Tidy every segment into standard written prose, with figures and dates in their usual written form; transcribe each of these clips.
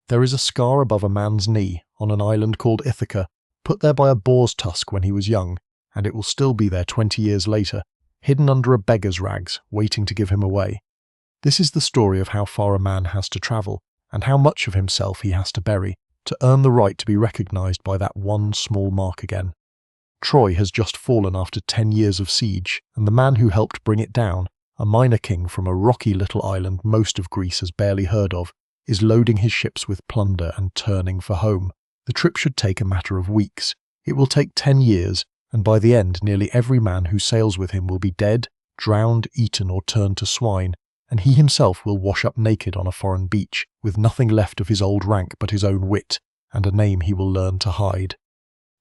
There is a scar above a man's knee on an island called Ithaca, put there by a boar's tusk when he was young, and it will still be there 20 years later, hidden under a beggar's rags, waiting to give him away. This is the story of how far a man has to travel, and how much of himself he has to bury, to earn the right to be recognised by that one small mark again. Troy has just fallen after 10 years of siege, and the man who helped bring it down, a minor king from a rocky little island most of Greece has barely heard of, is loading his ships with plunder and turning for home. The trip should take a matter of weeks. It will take 10 years, and by the end nearly every man who sails with him will be dead, drowned, eaten or turned to swine, and he himself will wash up naked on a foreign beach, with nothing left of his old rank but his own wit, and a name he will learn to hide.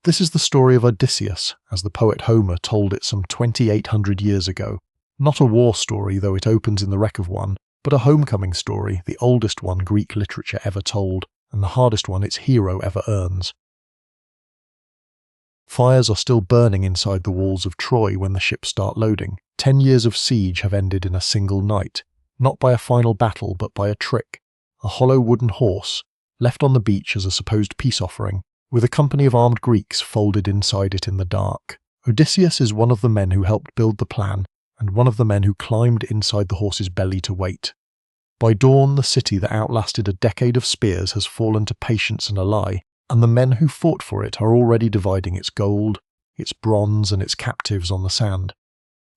This is the story of Odysseus, as the poet Homer told it some 2,800 years ago. Not a war story, though it opens in the wreck of one, but a homecoming story, the oldest one Greek literature ever told, and the hardest one its hero ever earns. Fires are still burning inside the walls of Troy when the ships start loading. 10 years of siege have ended in a single night, not by a final battle but by a trick. A hollow wooden horse, left on the beach as a supposed peace offering, with a company of armed Greeks folded inside it in the dark. Odysseus is one of the men who helped build the plan, and one of the men who climbed inside the horse's belly to wait. By dawn, the city that outlasted a decade of spears has fallen to patience and a lie, and the men who fought for it are already dividing its gold, its bronze and its captives on the sand.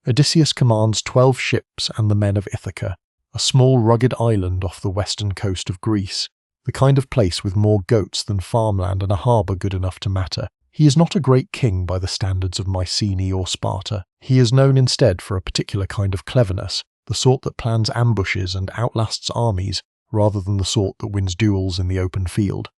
Odysseus commands 12 ships and the men of Ithaca, a small rugged island off the western coast of Greece, the kind of place with more goats than farmland and a harbour good enough to matter. He is not a great king by the standards of Mycenae or Sparta. He is known instead for a particular kind of cleverness, the sort that plans ambushes and outlasts armies, rather than the sort that wins duels in the open field.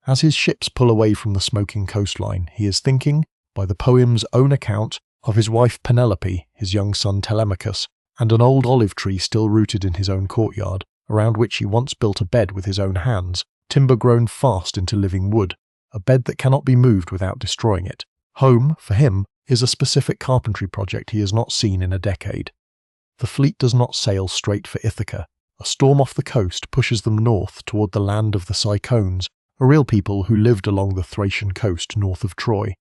As his ships pull away from the smoking coastline, he is thinking, by the poem's own account, of his wife Penelope, his young son Telemachus, and an old olive tree still rooted in his own courtyard, around which he once built a bed with his own hands, timber grown fast into living wood, a bed that cannot be moved without destroying it. Home, for him, is a specific carpentry project he has not seen in a decade. The fleet does not sail straight for Ithaca. A storm off the coast pushes them north toward the land of the Cyclones, a real people who lived along the Thracian coast north of Troy.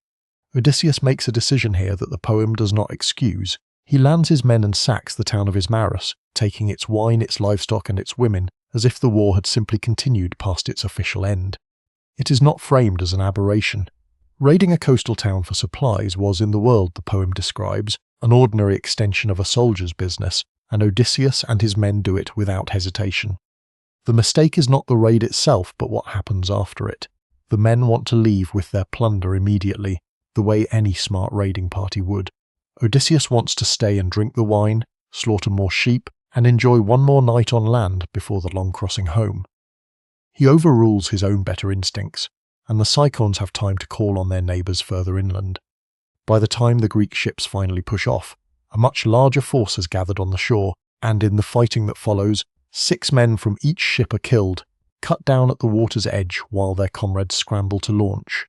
Odysseus makes a decision here that the poem does not excuse. He lands his men and sacks the town of Ismarus, taking its wine, its livestock and its women, as if the war had simply continued past its official end. It is not framed as an aberration. Raiding a coastal town for supplies was, in the world the poem describes, an ordinary extension of a soldier's business, and Odysseus and his men do it without hesitation. The mistake is not the raid itself, but what happens after it. The men want to leave with their plunder immediately, the way any smart raiding party would. Odysseus wants to stay and drink the wine, slaughter more sheep, and enjoy one more night on land before the long crossing home. He overrules his own better instincts, and the Cyclones have time to call on their neighbours further inland. By the time the Greek ships finally push off, a much larger force has gathered on the shore, and in the fighting that follows, 6 men from each ship are killed, cut down at the water's edge while their comrades scramble to launch.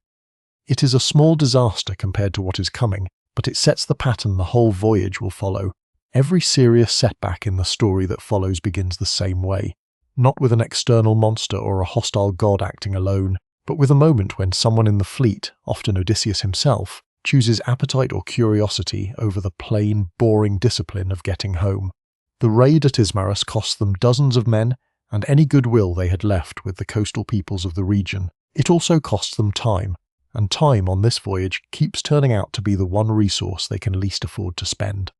It is a small disaster compared to what is coming, but it sets the pattern the whole voyage will follow. Every serious setback in the story that follows begins the same way, not with an external monster or a hostile god acting alone, but with a moment when someone in the fleet, often Odysseus himself, chooses appetite or curiosity over the plain, boring discipline of getting home. The raid at Ismarus cost them dozens of men and any goodwill they had left with the coastal peoples of the region. It also costs them time, and time on this voyage keeps turning out to be the one resource they can least afford to spend.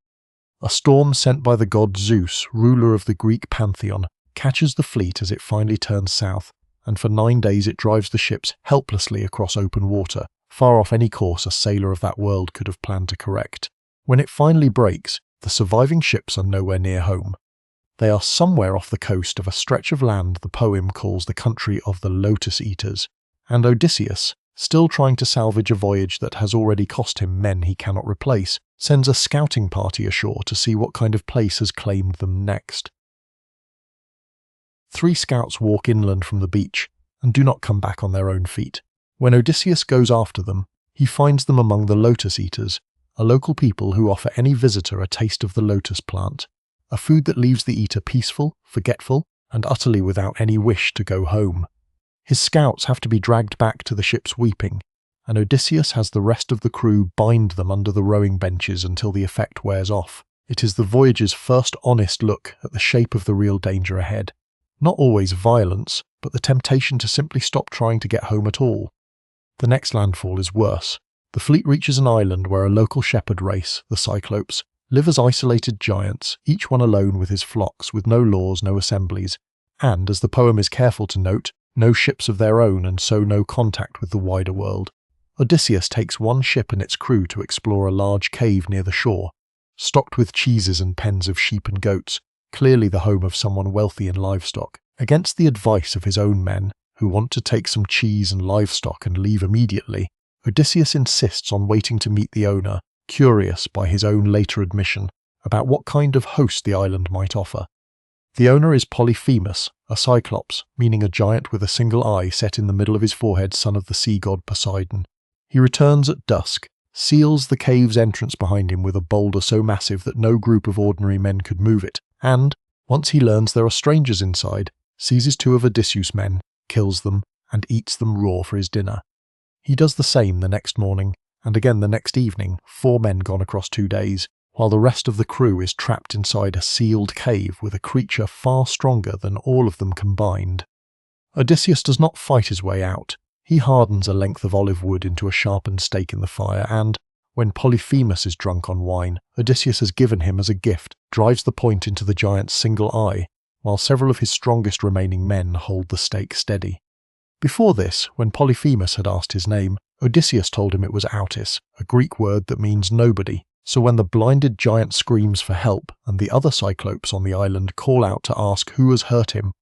A storm sent by the god Zeus, ruler of the Greek pantheon, catches the fleet as it finally turns south, and for 9 days it drives the ships helplessly across open water, far off any course a sailor of that world could have planned to correct. When it finally breaks, the surviving ships are nowhere near home. They are somewhere off the coast of a stretch of land the poem calls the country of the Lotus Eaters, and Odysseus, still trying to salvage a voyage that has already cost him men he cannot replace, sends a scouting party ashore to see what kind of place has claimed them next. 3 scouts walk inland from the beach, and do not come back on their own feet. When Odysseus goes after them, he finds them among the Lotus Eaters, a local people who offer any visitor a taste of the lotus plant, a food that leaves the eater peaceful, forgetful, and utterly without any wish to go home. His scouts have to be dragged back to the ships weeping, and Odysseus has the rest of the crew bind them under the rowing benches until the effect wears off. It is the voyage's first honest look at the shape of the real danger ahead. Not always violence, but the temptation to simply stop trying to get home at all. The next landfall is worse. The fleet reaches an island where a local shepherd race, the Cyclops, live as isolated giants, each one alone with his flocks, with no laws, no assemblies, and, as the poem is careful to note, no ships of their own and so no contact with the wider world. Odysseus takes one ship and its crew to explore a large cave near the shore, stocked with cheeses and pens of sheep and goats, clearly the home of someone wealthy in livestock. Against the advice of his own men, who want to take some cheese and livestock and leave immediately, Odysseus insists on waiting to meet the owner, curious by his own later admission about what kind of host the island might offer. The owner is Polyphemus, a Cyclops, meaning a giant with a single eye set in the middle of his forehead, son of the sea god Poseidon. He returns at dusk, seals the cave's entrance behind him with a boulder so massive that no group of ordinary men could move it, and, once he learns there are strangers inside, seizes 2 of Odysseus' men, kills them, and eats them raw for his dinner. He does the same the next morning, and again the next evening, 4 men gone across 2 days, while the rest of the crew is trapped inside a sealed cave with a creature far stronger than all of them combined. Odysseus does not fight his way out. He hardens a length of olive wood into a sharpened stake in the fire and, when Polyphemus is drunk on wine Odysseus has given him as a gift, drives the point into the giant's single eye, while several of his strongest remaining men hold the stake steady. Before this, when Polyphemus had asked his name, Odysseus told him it was Autis, a Greek word that means nobody, so when the blinded giant screams for help and the other Cyclopes on the island call out to ask who has hurt him,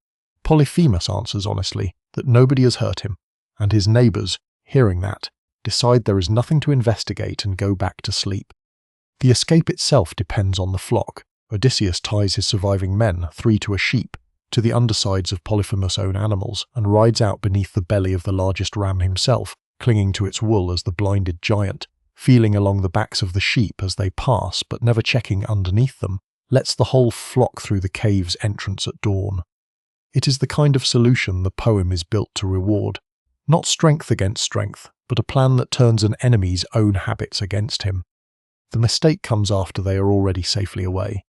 Polyphemus answers honestly that nobody has hurt him, and his neighbours, hearing that, decide there is nothing to investigate and go back to sleep. The escape itself depends on the flock. Odysseus ties his surviving men, 3 to a sheep, to the undersides of Polyphemus' own animals and rides out beneath the belly of the largest ram himself, clinging to its wool as the blinded giant, feeling along the backs of the sheep as they pass but never checking underneath them, lets the whole flock through the cave's entrance at dawn. It is the kind of solution the poem is built to reward. Not strength against strength, but a plan that turns an enemy's own habits against him. The mistake comes after they are already safely away.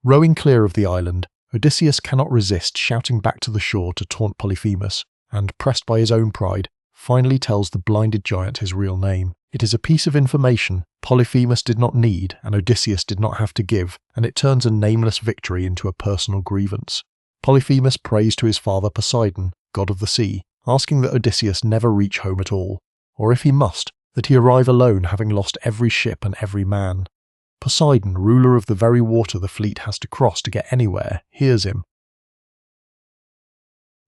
Rowing clear of the island, Odysseus cannot resist shouting back to the shore to taunt Polyphemus, and, pressed by his own pride, finally tells the blinded giant his real name. It is a piece of information Polyphemus did not need and Odysseus did not have to give, and it turns a nameless victory into a personal grievance. Polyphemus prays to his father Poseidon, god of the sea, asking that Odysseus never reach home at all, or if he must, that he arrive alone having lost every ship and every man. Poseidon, ruler of the very water the fleet has to cross to get anywhere, hears him.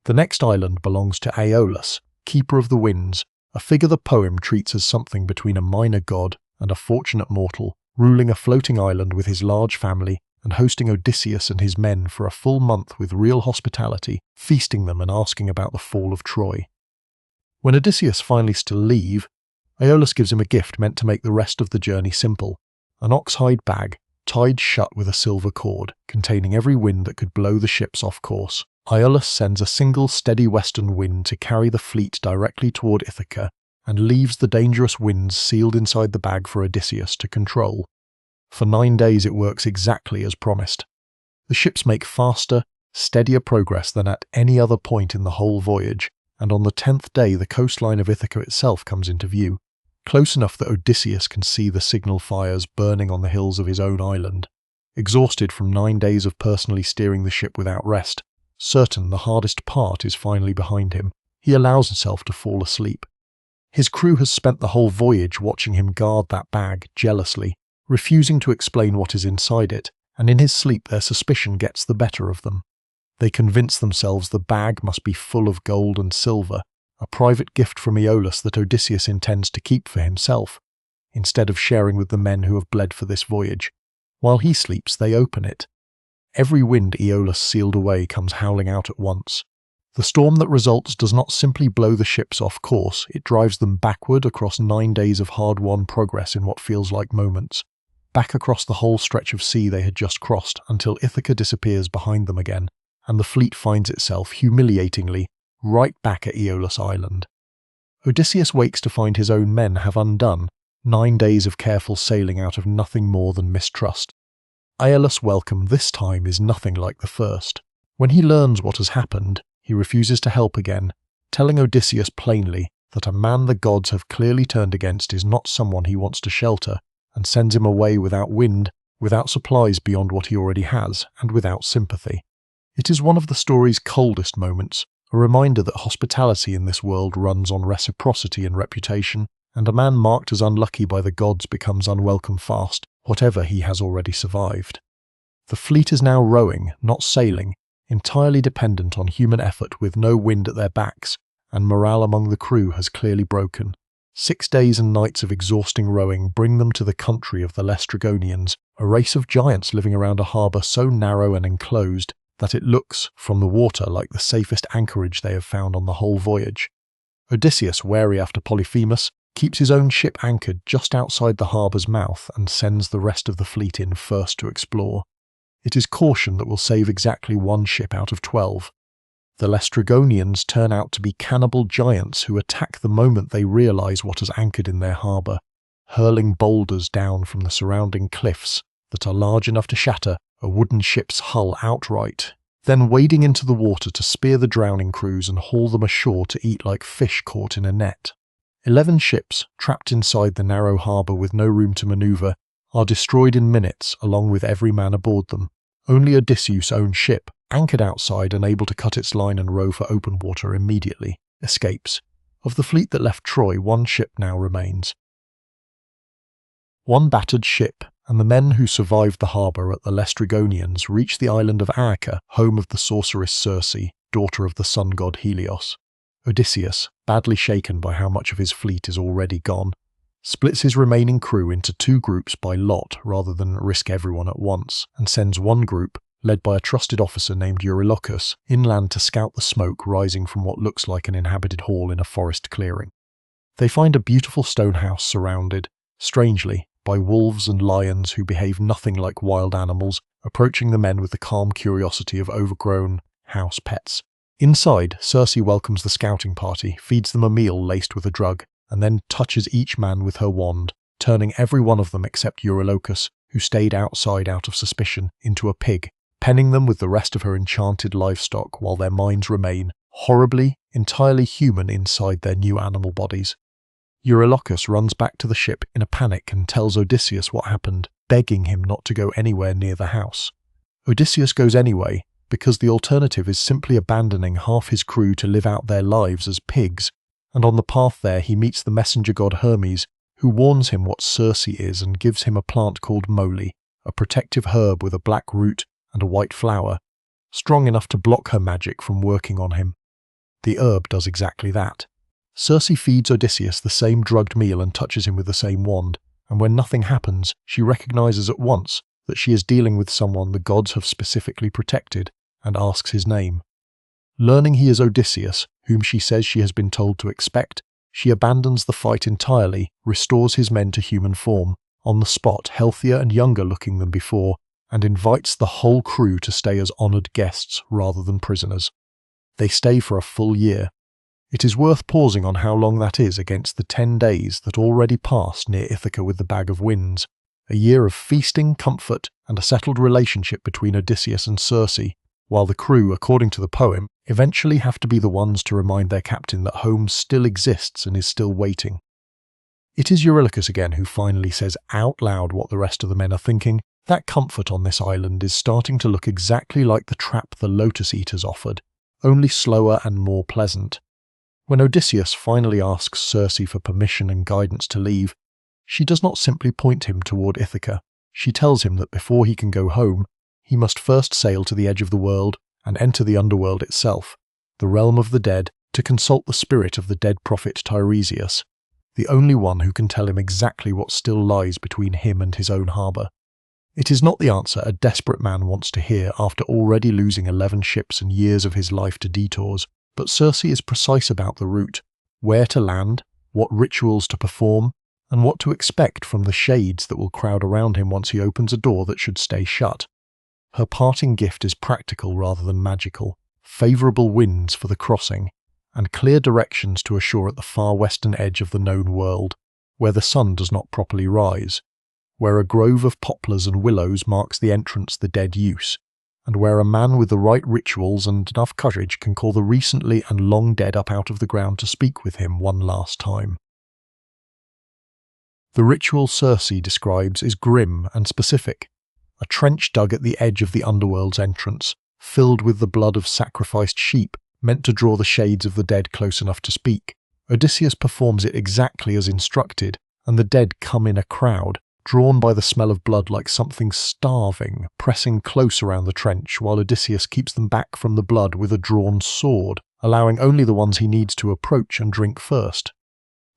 The next island belongs to Aeolus, keeper of the winds, a figure the poem treats as something between a minor god and a fortunate mortal, ruling a floating island with his large family and hosting Odysseus and his men for a full month with real hospitality, feasting them and asking about the fall of Troy. When Odysseus finally still leave, Aeolus gives him a gift meant to make the rest of the journey simple, an ox-hide bag, tied shut with a silver cord, containing every wind that could blow the ships off course. Aeolus sends a single steady western wind to carry the fleet directly toward Ithaca, and leaves the dangerous winds sealed inside the bag for Odysseus to control. For 9 days it works exactly as promised. The ships make faster, steadier progress than at any other point in the whole voyage, and on the 10th day the coastline of Ithaca itself comes into view, close enough that Odysseus can see the signal fires burning on the hills of his own island. Exhausted from 9 days of personally steering the ship without rest, certain the hardest part is finally behind him, he allows himself to fall asleep. His crew has spent the whole voyage watching him guard that bag jealously, refusing to explain what is inside it, and in his sleep their suspicion gets the better of them. They convince themselves the bag must be full of gold and silver, a private gift from Aeolus that Odysseus intends to keep for himself, instead of sharing with the men who have bled for this voyage. While he sleeps, they open it. Every wind Aeolus sealed away comes howling out at once. The storm that results does not simply blow the ships off course, it drives them backward across 9 days of hard-won progress in what feels like moments, back across the whole stretch of sea they had just crossed until Ithaca disappears behind them again, and the fleet finds itself, humiliatingly, right back at Aeolus Island. Odysseus wakes to find his own men have undone 9 days of careful sailing out of nothing more than mistrust. Aeolus' welcome this time is nothing like the first. When he learns what has happened, he refuses to help again, telling Odysseus plainly that a man the gods have clearly turned against is not someone he wants to shelter, and sends him away without wind, without supplies beyond what he already has, and without sympathy. It is one of the story's coldest moments, a reminder that hospitality in this world runs on reciprocity and reputation, and a man marked as unlucky by the gods becomes unwelcome fast, whatever he has already survived. The fleet is now rowing, not sailing, entirely dependent on human effort with no wind at their backs, and morale among the crew has clearly broken. 6 days and nights of exhausting rowing bring them to the country of the Laestrygonians, a race of giants living around a harbour so narrow and enclosed that it looks, from the water, like the safest anchorage they have found on the whole voyage. Odysseus, wary after Polyphemus, keeps his own ship anchored just outside the harbour's mouth and sends the rest of the fleet in first to explore. It is caution that will save exactly 1 ship out of 12. The Laestrygonians turn out to be cannibal giants who attack the moment they realise what has anchored in their harbour, hurling boulders down from the surrounding cliffs that are large enough to shatter a wooden ship's hull outright, then wading into the water to spear the drowning crews and haul them ashore to eat like fish caught in a net. 11 ships, trapped inside the narrow harbour with no room to manoeuvre, are destroyed in minutes along with every man aboard them. Only Odysseus' own ship, anchored outside and able to cut its line and row for open water immediately, escapes. Of the fleet that left Troy, 1 ship now remains. 1 battered ship, and the men who survived the harbour at the Laestrygonians reach the island of Aeaca, home of the sorceress Circe, daughter of the sun god Helios. Odysseus, badly shaken by how much of his fleet is already gone, splits his remaining crew into 2 groups by lot rather than risk everyone at once, and sends 1 group, led by a trusted officer named Eurylochus, inland to scout the smoke rising from what looks like an inhabited hall in a forest clearing. They find a beautiful stone house surrounded, strangely, by wolves and lions who behave nothing like wild animals, approaching the men with the calm curiosity of overgrown house pets. Inside, Circe welcomes the scouting party, feeds them a meal laced with a drug, and then touches each man with her wand, turning every one of them except Eurylochus, who stayed outside out of suspicion, into a pig, penning them with the rest of her enchanted livestock while their minds remain, horribly, entirely human inside their new animal bodies. Eurylochus runs back to the ship in a panic and tells Odysseus what happened, begging him not to go anywhere near the house. Odysseus goes anyway, because the alternative is simply abandoning half his crew to live out their lives as pigs, and on the path there he meets the messenger god Hermes, who warns him what Circe is and gives him a plant called moly, a protective herb with a black root and a white flower, strong enough to block her magic from working on him. The herb does exactly that. Circe feeds Odysseus the same drugged meal and touches him with the same wand, and when nothing happens, she recognizes at once that she is dealing with someone the gods have specifically protected, and asks his name. Learning he is Odysseus, whom she says she has been told to expect, she abandons the fight entirely, restores his men to human form, on the spot healthier and younger looking than before, and invites the whole crew to stay as honoured guests rather than prisoners. They stay for a full year. It is worth pausing on how long that is against the 10 days that already passed near Ithaca with the Bag of Winds, a year of feasting, comfort, and a settled relationship between Odysseus and Circe, while the crew, according to the poem, eventually have to be the ones to remind their captain that home still exists and is still waiting. It is Eurylochus again who finally says out loud what the rest of the men are thinking. That comfort on this island is starting to look exactly like the trap the Lotus Eaters offered, only slower and more pleasant. When Odysseus finally asks Circe for permission and guidance to leave, she does not simply point him toward Ithaca. She tells him that before he can go home, he must first sail to the edge of the world and enter the underworld itself, the realm of the dead, to consult the spirit of the dead prophet Tiresias, the only one who can tell him exactly what still lies between him and his own harbour. It is not the answer a desperate man wants to hear after already losing 11 ships and years of his life to detours, but Circe is precise about the route, where to land, what rituals to perform, and what to expect from the shades that will crowd around him once he opens a door that should stay shut. Her parting gift is practical rather than magical, favourable winds for the crossing, and clear directions to a shore at the far western edge of the known world, where the sun does not properly rise, where a grove of poplars and willows marks the entrance the dead use, and where a man with the right rituals and enough courage can call the recently and long dead up out of the ground to speak with him one last time. The ritual Circe describes is grim and specific, a trench dug at the edge of the underworld's entrance, filled with the blood of sacrificed sheep, meant to draw the shades of the dead close enough to speak. Odysseus performs it exactly as instructed, and the dead come in a crowd, drawn by the smell of blood like something starving, pressing close around the trench while Odysseus keeps them back from the blood with a drawn sword, allowing only the ones he needs to approach and drink first.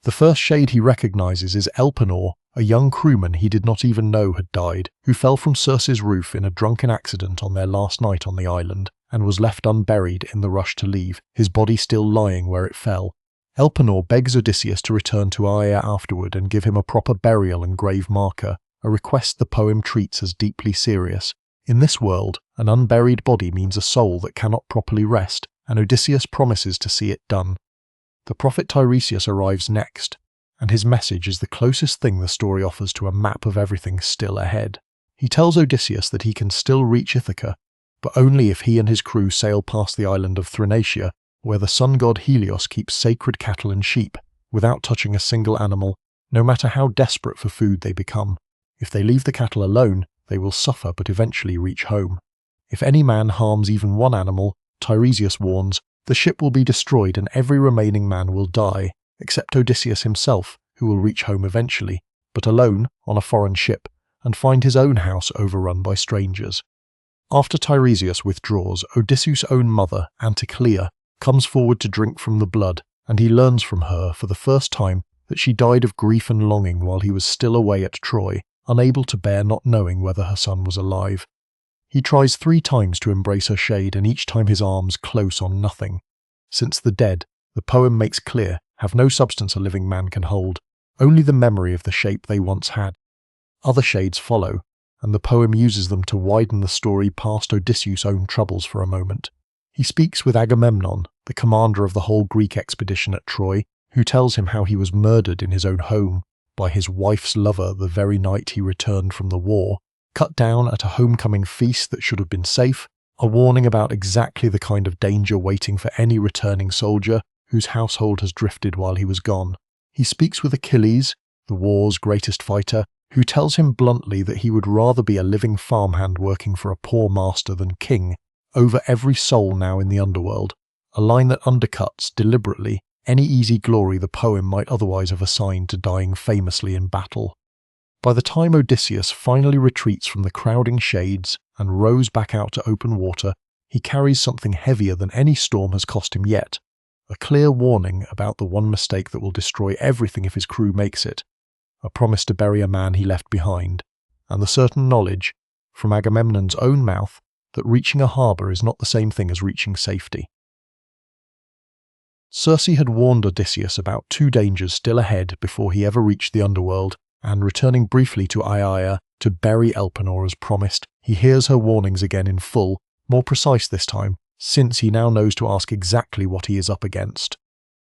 The first shade he recognizes is Elpenor, a young crewman he did not even know had died, who fell from Circe's roof in a drunken accident on their last night on the island, and was left unburied in the rush to leave, his body still lying where it fell. Elpenor begs Odysseus to return to Aeaea afterward and give him a proper burial and grave marker, a request the poem treats as deeply serious. In this world, an unburied body means a soul that cannot properly rest, and Odysseus promises to see it done. The prophet Tiresias arrives next, and his message is the closest thing the story offers to a map of everything still ahead. He tells Odysseus that he can still reach Ithaca, but only if he and his crew sail past the island of Thrinacia, where the sun god Helios keeps sacred cattle and sheep, without touching a single animal, no matter how desperate for food they become. If they leave the cattle alone, they will suffer but eventually reach home. If any man harms even one animal, Tiresias warns, the ship will be destroyed and every remaining man will die, except Odysseus himself, who will reach home eventually, but alone, on a foreign ship, and find his own house overrun by strangers. After Tiresias withdraws, Odysseus' own mother, Anticlea, comes forward to drink from the blood, and he learns from her, for the first time, that she died of grief and longing while he was still away at Troy, unable to bear not knowing whether her son was alive. He tries 3 times to embrace her shade, and each time his arms close on nothing. Since the dead, the poem makes clear, have no substance a living man can hold, only the memory of the shape they once had. Other shades follow, and the poem uses them to widen the story past Odysseus' own troubles for a moment. He speaks with Agamemnon, the commander of the whole Greek expedition at Troy, who tells him how he was murdered in his own home by his wife's lover the very night he returned from the war, cut down at a homecoming feast that should have been safe, a warning about exactly the kind of danger waiting for any returning soldier whose household has drifted while he was gone. He speaks with Achilles, the war's greatest fighter, who tells him bluntly that he would rather be a living farmhand working for a poor master than king, over every soul now in the underworld, a line that undercuts, deliberately, any easy glory the poem might otherwise have assigned to dying famously in battle. By the time Odysseus finally retreats from the crowding shades and rows back out to open water, he carries something heavier than any storm has cost him yet, a clear warning about the one mistake that will destroy everything if his crew makes it, a promise to bury a man he left behind, and the certain knowledge, from Agamemnon's own mouth, that reaching a harbour is not the same thing as reaching safety. Circe had warned Odysseus about 2 dangers still ahead before he ever reached the underworld, and returning briefly to Aeaea to bury Elpenor as promised, he hears her warnings again in full, more precise this time, since he now knows to ask exactly what he is up against.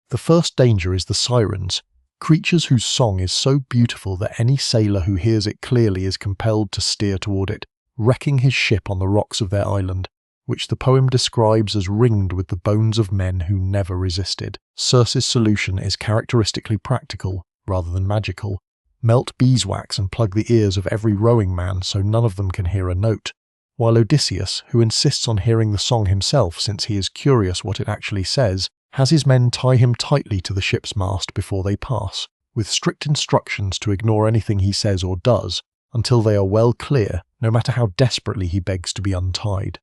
The first danger is the Sirens, creatures whose song is so beautiful that any sailor who hears it clearly is compelled to steer toward it, wrecking his ship on the rocks of their island, which the poem describes as ringed with the bones of men who never resisted. Circe's solution is characteristically practical, rather than magical. Melt beeswax and plug the ears of every rowing man so none of them can hear a note, while Odysseus, who insists on hearing the song himself since he is curious what it actually says, has his men tie him tightly to the ship's mast before they pass, with strict instructions to ignore anything he says or does, until they are well clear, no matter how desperately he begs to be untied.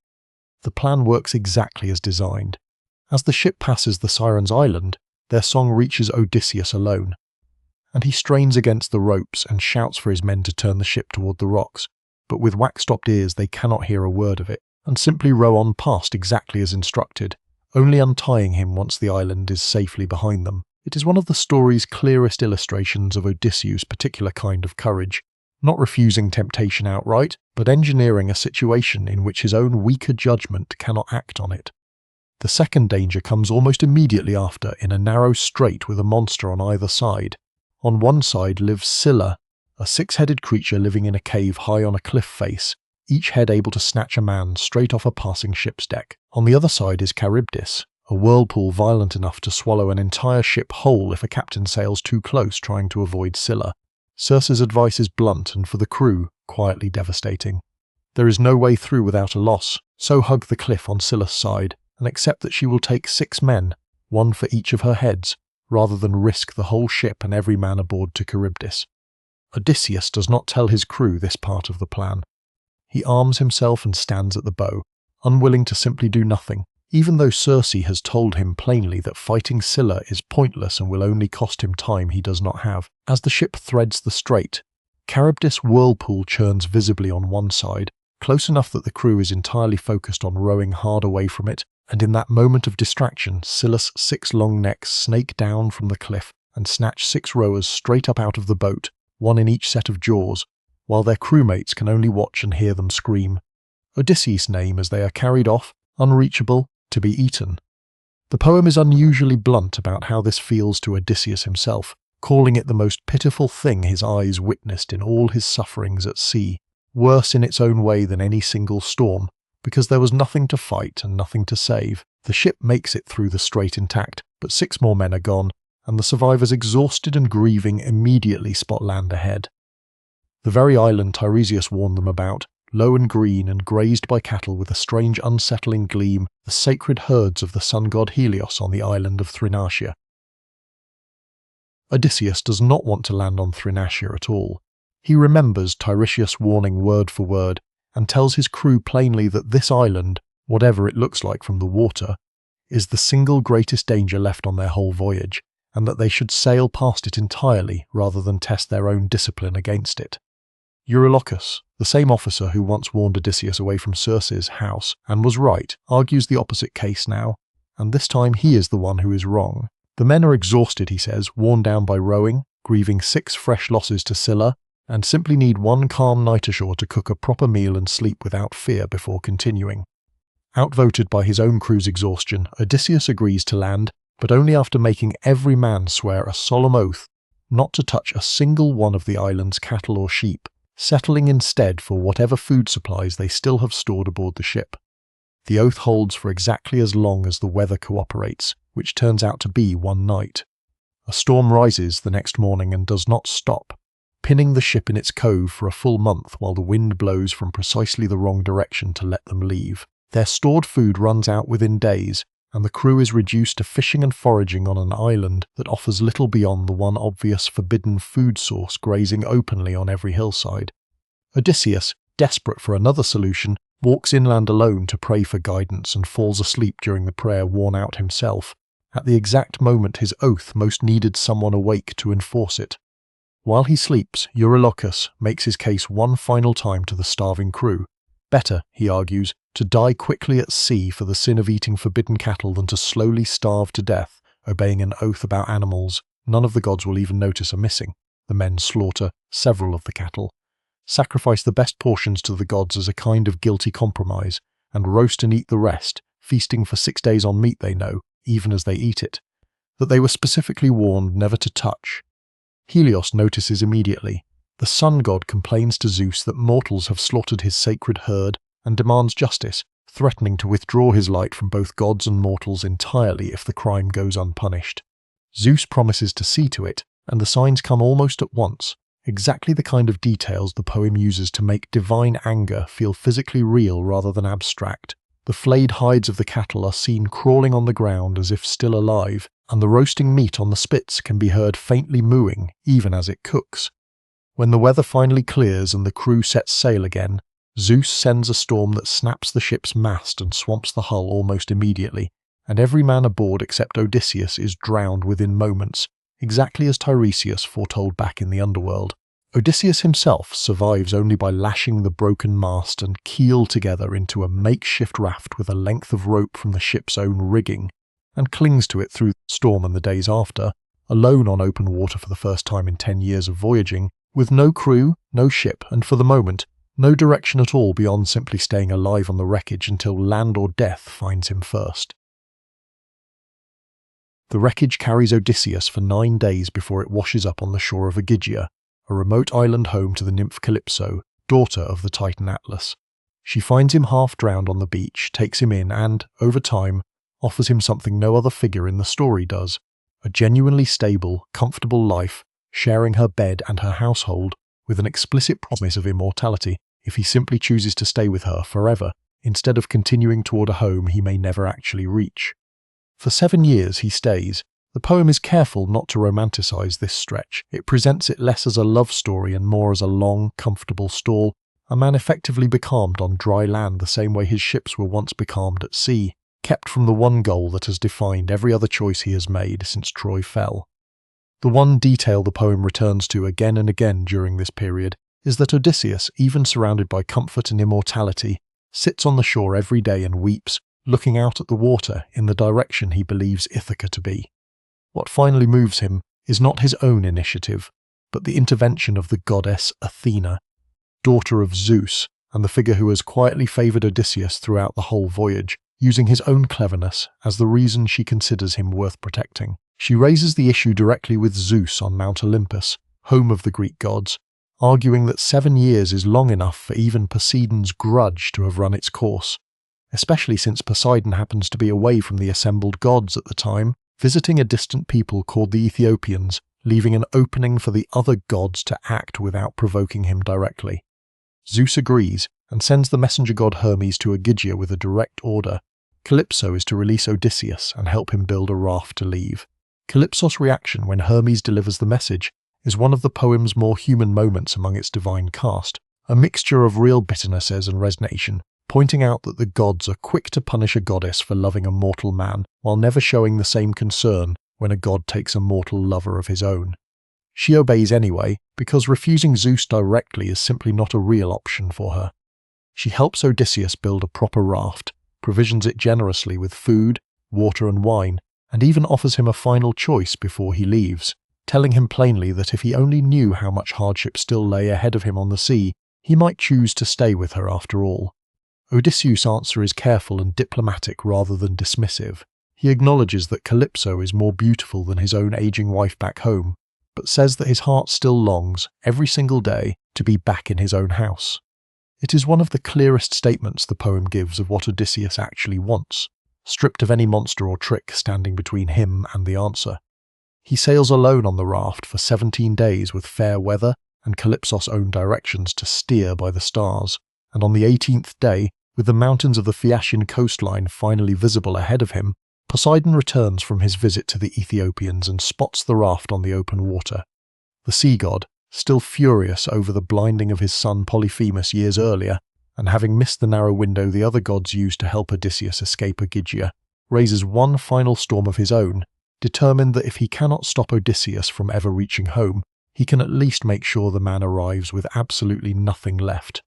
The plan works exactly as designed. As the ship passes the Sirens' island, their song reaches Odysseus alone, and he strains against the ropes and shouts for his men to turn the ship toward the rocks, but with wax-stopped ears they cannot hear a word of it, and simply row on past exactly as instructed, only untying him once the island is safely behind them. It is one of the story's clearest illustrations of Odysseus' particular kind of courage, not refusing temptation outright, but engineering a situation in which his own weaker judgment cannot act on it. The second danger comes almost immediately after in a narrow strait with a monster on either side. On one side lives Scylla, a six-headed creature living in a cave high on a cliff face, each head able to snatch a man straight off a passing ship's deck. On the other side is Charybdis, a whirlpool violent enough to swallow an entire ship whole if a captain sails too close trying to avoid Scylla. Circe's advice is blunt and for the crew, quietly devastating. There is no way through without a loss, so hug the cliff on Scylla's side and accept that she will take 6 men, 1 for each of her heads, rather than risk the whole ship and every man aboard to Charybdis. Odysseus does not tell his crew this part of the plan. He arms himself and stands at the bow, unwilling to simply do nothing, even though Circe has told him plainly that fighting Scylla is pointless and will only cost him time he does not have. As the ship threads the strait, Charybdis' whirlpool churns visibly on one side, close enough that the crew is entirely focused on rowing hard away from it, and in that moment of distraction, Scylla's 6 long necks snake down from the cliff and snatch 6 rowers straight up out of the boat, 1 in each set of jaws, while their crewmates can only watch and hear them scream. Odysseus' name as they are carried off, unreachable, to be eaten. The poem is unusually blunt about how this feels to Odysseus himself, calling it the most pitiful thing his eyes witnessed in all his sufferings at sea, worse in its own way than any single storm, because there was nothing to fight and nothing to save. The ship makes it through the strait intact, but 6 more men are gone, and the survivors, exhausted and grieving, immediately spot land ahead. The very island Tiresias warned them about, low and green and grazed by cattle with a strange unsettling gleam, the sacred herds of the sun god Helios on the island of Thrinacia. Odysseus does not want to land on Thrinacia at all. He remembers Tiresias' warning word for word, and tells his crew plainly that this island, whatever it looks like from the water, is the single greatest danger left on their whole voyage, and that they should sail past it entirely rather than test their own discipline against it. Eurylochus, the same officer who once warned Odysseus away from Circe's house, and was right, argues the opposite case now, and this time he is the one who is wrong. The men are exhausted, he says, worn down by rowing, grieving 6 fresh losses to Scylla, and simply need 1 calm night ashore to cook a proper meal and sleep without fear before continuing. Outvoted by his own crew's exhaustion, Odysseus agrees to land, but only after making every man swear a solemn oath not to touch a single one of the island's cattle or sheep, settling instead for whatever food supplies they still have stored aboard the ship. The oath holds for exactly as long as the weather cooperates, which turns out to be 1 night. A storm rises the next morning and does not stop, pinning the ship in its cove for a full month while the wind blows from precisely the wrong direction to let them leave. Their stored food runs out within days, and the crew is reduced to fishing and foraging on an island that offers little beyond the one obvious forbidden food source grazing openly on every hillside. Odysseus, desperate for another solution, walks inland alone to pray for guidance and falls asleep during the prayer, worn out himself, at the exact moment his oath most needed someone awake to enforce it. While he sleeps, Eurylochus makes his case one final time to the starving crew. Better, he argues, to die quickly at sea for the sin of eating forbidden cattle than to slowly starve to death, obeying an oath about animals none of the gods will even notice are missing. The men slaughter several of the cattle, sacrifice the best portions to the gods as a kind of guilty compromise, and roast and eat the rest, feasting for 6 days on meat they know, even as they eat it, that they were specifically warned never to touch. Helios notices immediately. The sun god complains to Zeus that mortals have slaughtered his sacred herd and demands justice, threatening to withdraw his light from both gods and mortals entirely if the crime goes unpunished. Zeus promises to see to it, and the signs come almost at once, exactly the kind of details the poem uses to make divine anger feel physically real rather than abstract. The flayed hides of the cattle are seen crawling on the ground as if still alive, and the roasting meat on the spits can be heard faintly mooing even as it cooks. When the weather finally clears and the crew sets sail again, Zeus sends a storm that snaps the ship's mast and swamps the hull almost immediately, and every man aboard except Odysseus is drowned within moments, exactly as Tiresias foretold back in the underworld. Odysseus himself survives only by lashing the broken mast and keel together into a makeshift raft with a length of rope from the ship's own rigging, and clings to it through the storm and the days after, alone on open water for the first time in 10 years of voyaging, with no crew, no ship, and for the moment, no direction at all beyond simply staying alive on the wreckage until land or death finds him first. The wreckage carries Odysseus for 9 days before it washes up on the shore of Ogygia, a remote island home to the nymph Calypso, daughter of the Titan Atlas. She finds him half drowned on the beach, takes him in and, over time, offers him something no other figure in the story does: a genuinely stable, comfortable life, sharing her bed and her household, with an explicit promise of immortality if he simply chooses to stay with her forever, instead of continuing toward a home he may never actually reach. For 7 years he stays. The poem is careful not to romanticize this stretch. It presents it less as a love story and more as a long, comfortable stall, a man effectively becalmed on dry land the same way his ships were once becalmed at sea, kept from the one goal that has defined every other choice he has made since Troy fell. The one detail the poem returns to again and again during this period is that Odysseus, even surrounded by comfort and immortality, sits on the shore every day and weeps, looking out at the water in the direction he believes Ithaca to be. What finally moves him is not his own initiative, but the intervention of the goddess Athena, daughter of Zeus, and the figure who has quietly favoured Odysseus throughout the whole voyage, using his own cleverness as the reason she considers him worth protecting. She raises the issue directly with Zeus on Mount Olympus, home of the Greek gods, arguing that 7 years is long enough for even Poseidon's grudge to have run its course, especially since Poseidon happens to be away from the assembled gods at the time, visiting a distant people called the Ethiopians, leaving an opening for the other gods to act without provoking him directly. Zeus agrees and sends the messenger god Hermes to Ogygia with a direct order. Calypso is to release Odysseus and help him build a raft to leave. Calypso's reaction when Hermes delivers the message is one of the poem's more human moments among its divine cast, a mixture of real bitternesses and resignation, pointing out that the gods are quick to punish a goddess for loving a mortal man, while never showing the same concern when a god takes a mortal lover of his own. She obeys anyway, because refusing Zeus directly is simply not a real option for her. She helps Odysseus build a proper raft, provisions it generously with food, water and wine, and even offers him a final choice before he leaves, telling him plainly that if he only knew how much hardship still lay ahead of him on the sea, he might choose to stay with her after all. Odysseus' answer is careful and diplomatic rather than dismissive. He acknowledges that Calypso is more beautiful than his own aging wife back home, but says that his heart still longs, every single day, to be back in his own house. It is one of the clearest statements the poem gives of what Odysseus actually wants, stripped of any monster or trick standing between him and the answer. He sails alone on the raft for 17 days with fair weather and Calypso's own directions to steer by the stars, and on the 18th day, with the mountains of the Phaeacian coastline finally visible ahead of him, Poseidon returns from his visit to the Ethiopians and spots the raft on the open water. The sea god, still furious over the blinding of his son Polyphemus years earlier, and having missed the narrow window the other gods used to help Odysseus escape Ogygia, raises one final storm of his own, determined that if he cannot stop Odysseus from ever reaching home, he can at least make sure the man arrives with absolutely nothing left.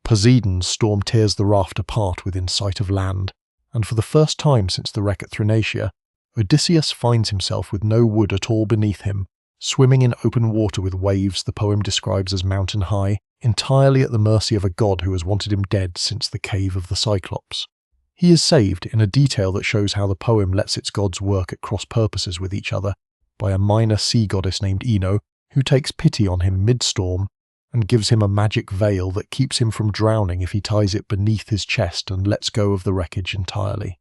Poseidon's storm tears the raft apart within sight of land, and for the first time since the wreck at Thrinacia, Odysseus finds himself with no wood at all beneath him, swimming in open water with waves the poem describes as mountain high, entirely at the mercy of a god who has wanted him dead since the cave of the Cyclops. He is saved, in a detail that shows how the poem lets its gods work at cross purposes with each other, by a minor sea goddess named Ino, who takes pity on him mid-storm and gives him a magic veil that keeps him from drowning if he ties it beneath his chest and lets go of the wreckage entirely.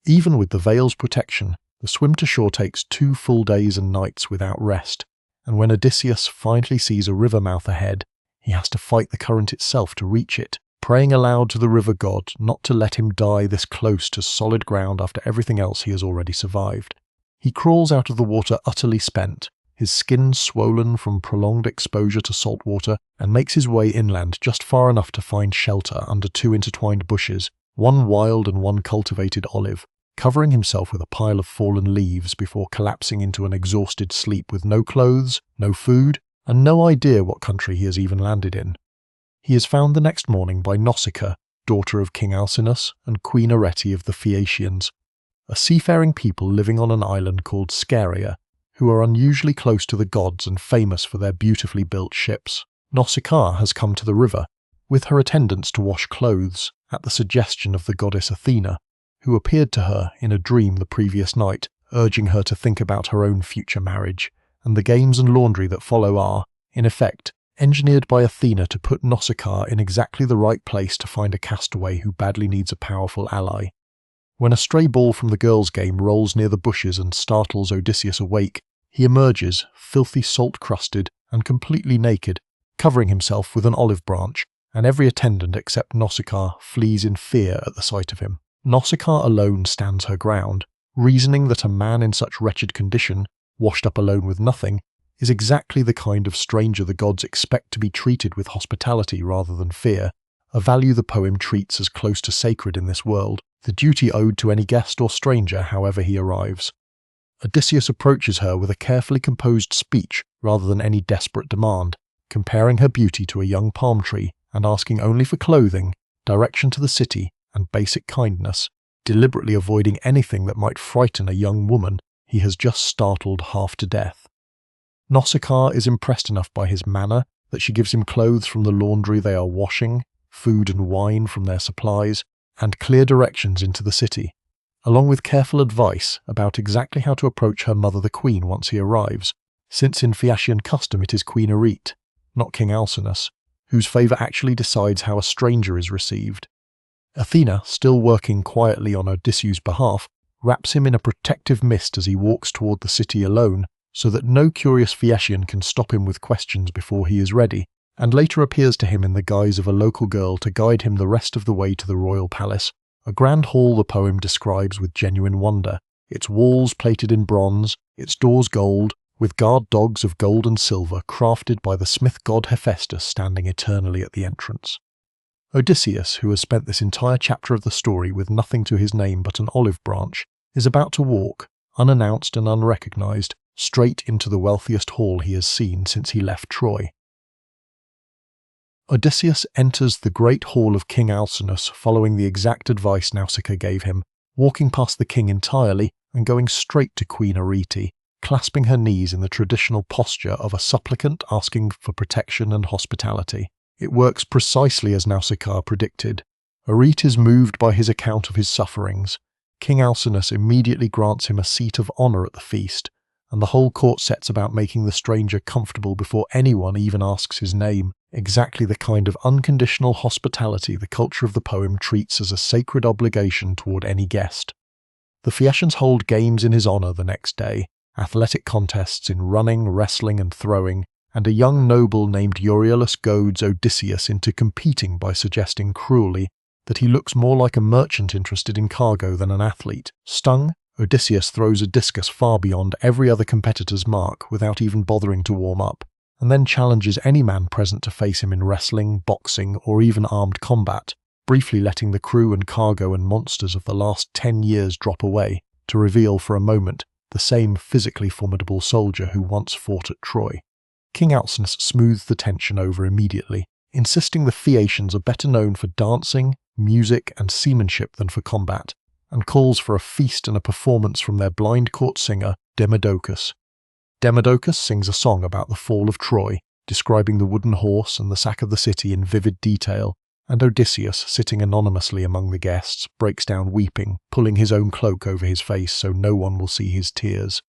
Even with the veil's protection, the swim to shore takes 2 full days and nights without rest, and when Odysseus finally sees a river mouth ahead, he has to fight the current itself to reach it, praying aloud to the river god not to let him die this close to solid ground after everything else he has already survived. He crawls out of the water utterly spent, his skin swollen from prolonged exposure to salt water, and makes his way inland just far enough to find shelter under 2 intertwined bushes, one wild and one cultivated olive, covering himself with a pile of fallen leaves before collapsing into an exhausted sleep with no clothes, no food, and no idea what country he has even landed in. He is found the next morning by Nausicaa, daughter of King Alcinous and Queen Arete of the Phaeacians, a seafaring people living on an island called Scheria, who are unusually close to the gods and famous for their beautifully built ships. Nausicaa has come to the river, with her attendants to wash clothes, at the suggestion of the goddess Athena, who appeared to her in a dream the previous night, urging her to think about her own future marriage, and the games and laundry that follow are, in effect, engineered by Athena to put Nausicaa in exactly the right place to find a castaway who badly needs a powerful ally. When a stray ball from the girls' game rolls near the bushes and startles Odysseus awake, he emerges, filthy salt-crusted and completely naked, covering himself with an olive branch, and every attendant except Nausicaa flees in fear at the sight of him. Nausicaa alone stands her ground, reasoning that a man in such wretched condition, washed up alone with nothing, is exactly the kind of stranger the gods expect to be treated with hospitality rather than fear, a value the poem treats as close to sacred in this world, the duty owed to any guest or stranger however he arrives. Odysseus approaches her with a carefully composed speech rather than any desperate demand, comparing her beauty to a young palm tree and asking only for clothing, direction to the city, and basic kindness, deliberately avoiding anything that might frighten a young woman he has just startled half to death. Nausicaa is impressed enough by his manner that she gives him clothes from the laundry they are washing, food and wine from their supplies, and clear directions into the city, along with careful advice about exactly how to approach her mother the queen once he arrives, since in Phaeacian custom it is Queen Aeaea, not King Alcinous, whose favour actually decides how a stranger is received. Athena, still working quietly on Odysseus' behalf, wraps him in a protective mist as he walks toward the city alone, so that no curious Phaeacian can stop him with questions before he is ready, and later appears to him in the guise of a local girl to guide him the rest of the way to the royal palace, a grand hall the poem describes with genuine wonder, its walls plated in bronze, its doors gold, with guard dogs of gold and silver crafted by the smith god Hephaestus standing eternally at the entrance. Odysseus, who has spent this entire chapter of the story with nothing to his name but an olive branch, is about to walk, unannounced and unrecognized, straight into the wealthiest hall he has seen since he left Troy. Odysseus enters the great hall of King Alcinous following the exact advice Nausicaa gave him, walking past the king entirely and going straight to Queen Aeaea, clasping her knees in the traditional posture of a supplicant asking for protection and hospitality. It works precisely as Nausicaa predicted. Aeaea is moved by his account of his sufferings. King Alcinous immediately grants him a seat of honour at the feast, and the whole court sets about making the stranger comfortable before anyone even asks his name, exactly the kind of unconditional hospitality the culture of the poem treats as a sacred obligation toward any guest. The Phaeacians hold games in his honour the next day, athletic contests in running, wrestling and throwing, and a young noble named Euryalus goads Odysseus into competing by suggesting cruelly that he looks more like a merchant interested in cargo than an athlete. Stung, Odysseus throws a discus far beyond every other competitor's mark without even bothering to warm up, and then challenges any man present to face him in wrestling, boxing, or even armed combat, briefly letting the crew and cargo and monsters of the last 10 years drop away, to reveal for a moment the same physically formidable soldier who once fought at Troy. King Alcinous smooths the tension over immediately, insisting the Phaeacians are better known for dancing, music, and seamanship than for combat, and calls for a feast and a performance from their blind court singer, Demodocus. Demodocus sings a song about the fall of Troy, describing the wooden horse and the sack of the city in vivid detail, and Odysseus, sitting anonymously among the guests, breaks down weeping, pulling his own cloak over his face so no one will see his tears.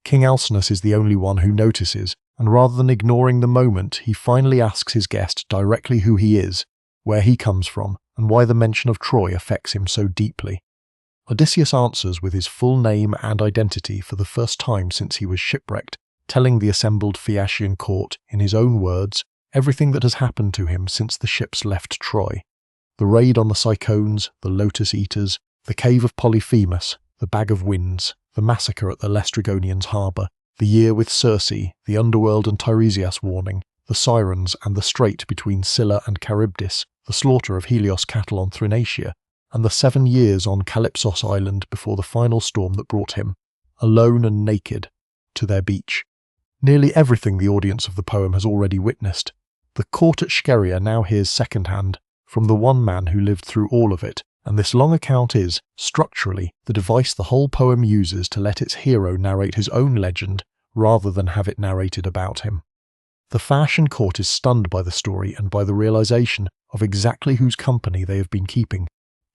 King Alcinous is the only one who notices, and rather than ignoring the moment, he finally asks his guest directly who he is, where he comes from, and why the mention of Troy affects him so deeply. Odysseus answers with his full name and identity for the first time since he was shipwrecked, telling the assembled Phaeacian court, in his own words, everything that has happened to him since the ships left Troy. The raid on the Cyclones, the Lotus Eaters, the cave of Polyphemus, the Bag of Winds, the massacre at the Laestrygonians' harbour, the year with Circe, the underworld and Tiresias warning, the Sirens and the strait between Scylla and Charybdis, the slaughter of Helios cattle on Thrinacia, and the 7 years on Calypso's island before the final storm that brought him, alone and naked, to their beach. Nearly everything the audience of the poem has already witnessed. The court at Scheria now hears second-hand, from the one man who lived through all of it, and this long account is, structurally, the device the whole poem uses to let its hero narrate his own legend, rather than have it narrated about him. The Phaeacian court is stunned by the story and by the realization of exactly whose company they have been keeping.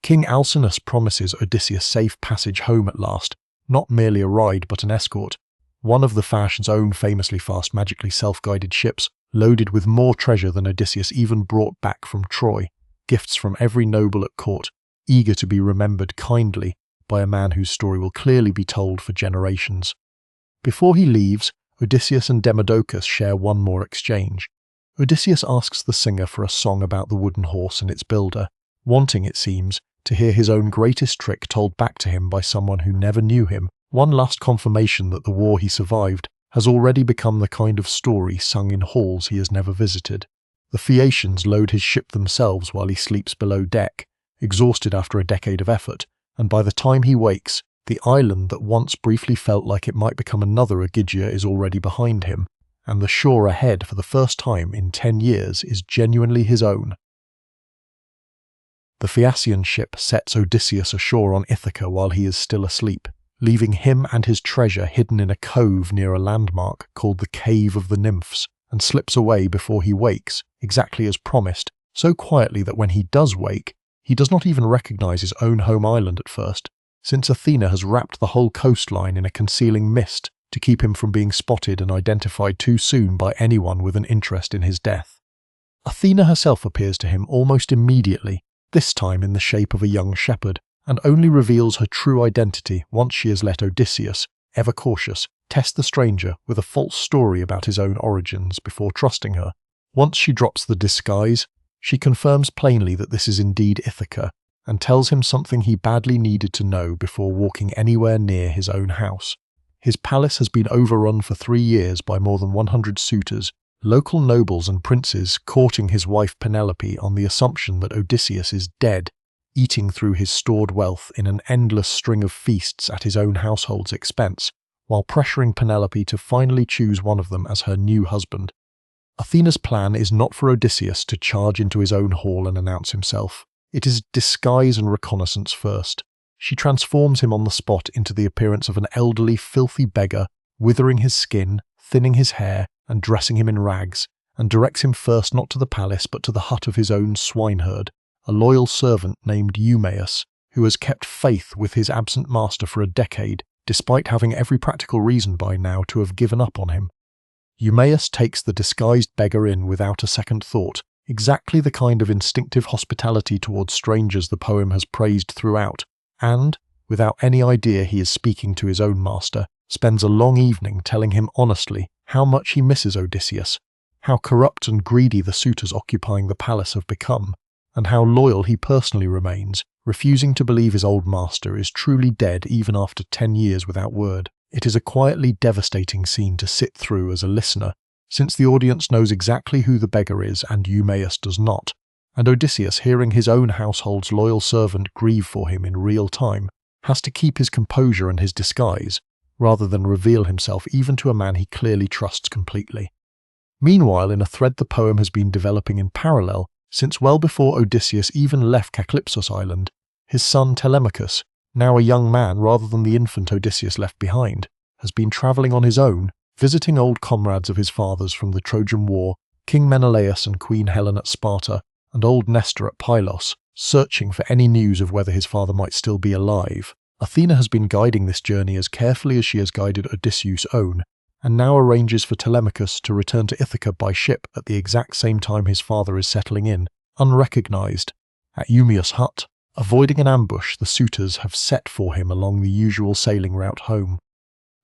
King Alcinous promises Odysseus safe passage home at last, not merely a ride but an escort, one of the fashion's own famously fast magically self-guided ships, loaded with more treasure than Odysseus even brought back from Troy, gifts from every noble at court, eager to be remembered kindly by a man whose story will clearly be told for generations. Before he leaves, Odysseus and Demodocus share one more exchange. Odysseus asks the singer for a song about the wooden horse and its builder, wanting, it seems, to hear his own greatest trick told back to him by someone who never knew him, one last confirmation that the war he survived has already become the kind of story sung in halls he has never visited. The Phaeacians load his ship themselves while he sleeps below deck, exhausted after a decade of effort, and by the time he wakes, the island that once briefly felt like it might become another Ogygia is already behind him, and the shore ahead for the first time in 10 years is genuinely his own. The Phaeacian ship sets Odysseus ashore on Ithaca while he is still asleep, leaving him and his treasure hidden in a cove near a landmark called the Cave of the Nymphs, and slips away before he wakes, exactly as promised, so quietly that when he does wake, he does not even recognize his own home island at first, since Athena has wrapped the whole coastline in a concealing mist to keep him from being spotted and identified too soon by anyone with an interest in his death. Athena herself appears to him almost immediately, this time in the shape of a young shepherd, and only reveals her true identity once she has let Odysseus, ever cautious, test the stranger with a false story about his own origins before trusting her. Once she drops the disguise, she confirms plainly that this is indeed Ithaca, and tells him something he badly needed to know before walking anywhere near his own house. His palace has been overrun for 3 years by more than 100 suitors, local nobles and princes courting his wife Penelope on the assumption that Odysseus is dead, eating through his stored wealth in an endless string of feasts at his own household's expense, while pressuring Penelope to finally choose one of them as her new husband. Athena's plan is not for Odysseus to charge into his own hall and announce himself. It is disguise and reconnaissance first. She transforms him on the spot into the appearance of an elderly, filthy beggar, withering his skin, thinning his hair, and dressing him in rags, and directs him first not to the palace but to the hut of his own swineherd, a loyal servant named Eumaeus, who has kept faith with his absent master for a decade, despite having every practical reason by now to have given up on him. Eumaeus takes the disguised beggar in without a second thought, exactly the kind of instinctive hospitality towards strangers the poem has praised throughout, and, without any idea he is speaking to his own master, spends a long evening telling him honestly how much he misses Odysseus, how corrupt and greedy the suitors occupying the palace have become, and how loyal he personally remains, refusing to believe his old master is truly dead even after 10 years without word. It is a quietly devastating scene to sit through as a listener, since the audience knows exactly who the beggar is and Eumaeus does not, and Odysseus, hearing his own household's loyal servant grieve for him in real time, has to keep his composure and his disguise, rather than reveal himself even to a man he clearly trusts completely. Meanwhile, in a thread the poem has been developing in parallel, since well before Odysseus even left Calypso's island, his son Telemachus, now a young man rather than the infant Odysseus left behind, has been travelling on his own, visiting old comrades of his father's from the Trojan War, King Menelaus and Queen Helen at Sparta, and old Nestor at Pylos, searching for any news of whether his father might still be alive. Athena has been guiding this journey as carefully as she has guided Odysseus' own, and now arranges for Telemachus to return to Ithaca by ship at the exact same time his father is settling in, unrecognised, at Eumaeus' hut, avoiding an ambush the suitors have set for him along the usual sailing route home.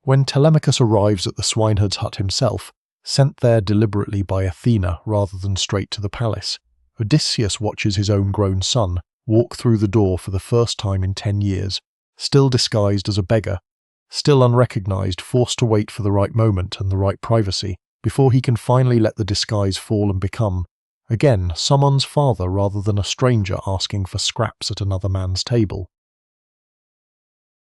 When Telemachus arrives at the swineherd's hut himself, sent there deliberately by Athena rather than straight to the palace, Odysseus watches his own grown son walk through the door for the first time in 10 years, still disguised as a beggar, still unrecognised, forced to wait for the right moment and the right privacy, before he can finally let the disguise fall and become, again, someone's father rather than a stranger asking for scraps at another man's table.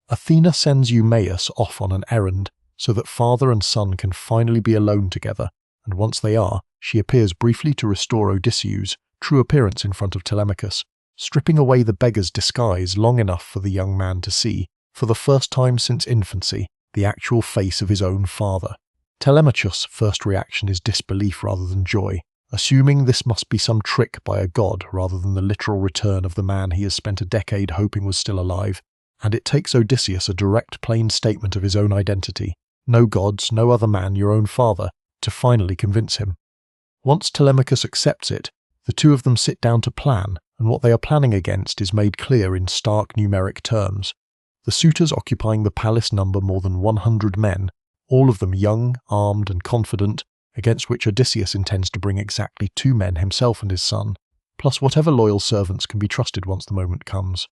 Athena sends Eumaeus off on an errand so that father and son can finally be alone together, and once they are, she appears briefly to restore Odysseus' true appearance in front of Telemachus, stripping away the beggar's disguise long enough for the young man to see, for the first time since infancy, the actual face of his own father. Telemachus' first reaction is disbelief rather than joy, assuming this must be some trick by a god rather than the literal return of the man he has spent a decade hoping was still alive, and it takes Odysseus a direct plain statement of his own identity, no gods, no other man, your own father, to finally convince him. Once Telemachus accepts it, the two of them sit down to plan, and what they are planning against is made clear in stark numeric terms. The suitors occupying the palace number more than 100 men, all of them young, armed and confident, against which Odysseus intends to bring exactly 2 men, himself and his son, plus whatever loyal servants can be trusted once the moment comes.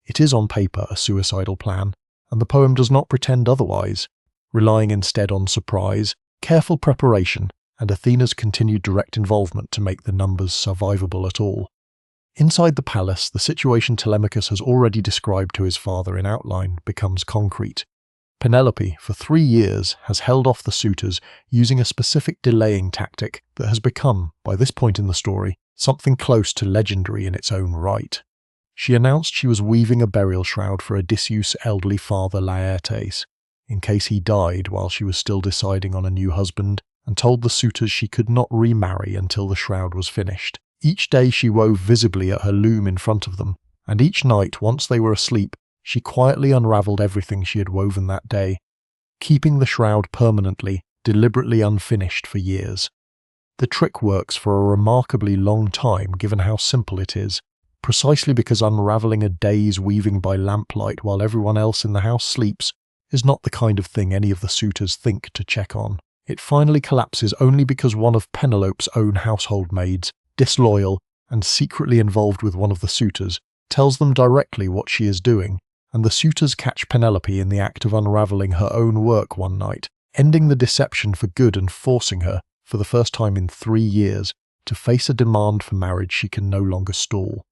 It is on paper a suicidal plan, and the poem does not pretend otherwise, relying instead on surprise, careful preparation, and Athena's continued direct involvement to make the numbers survivable at all. Inside the palace, the situation Telemachus has already described to his father in outline becomes concrete. Penelope, for 3 years, has held off the suitors using a specific delaying tactic that has become, by this point in the story, something close to legendary in its own right. She announced she was weaving a burial shroud for Odysseus' elderly father Laertes, in case he died while she was still deciding on a new husband, and told the suitors she could not remarry until the shroud was finished. Each day she wove visibly at her loom in front of them, and each night, once they were asleep, she quietly unravelled everything she had woven that day, keeping the shroud permanently, deliberately unfinished for years. The trick works for a remarkably long time given how simple it is, precisely because unravelling a day's weaving by lamplight while everyone else in the house sleeps is not the kind of thing any of the suitors think to check on. It finally collapses only because one of Penelope's own household maids, disloyal and secretly involved with one of the suitors, tells them directly what she is doing, and the suitors catch Penelope in the act of unravelling her own work one night, ending the deception for good and forcing her, for the first time in 3 years, to face a demand for marriage she can no longer stall.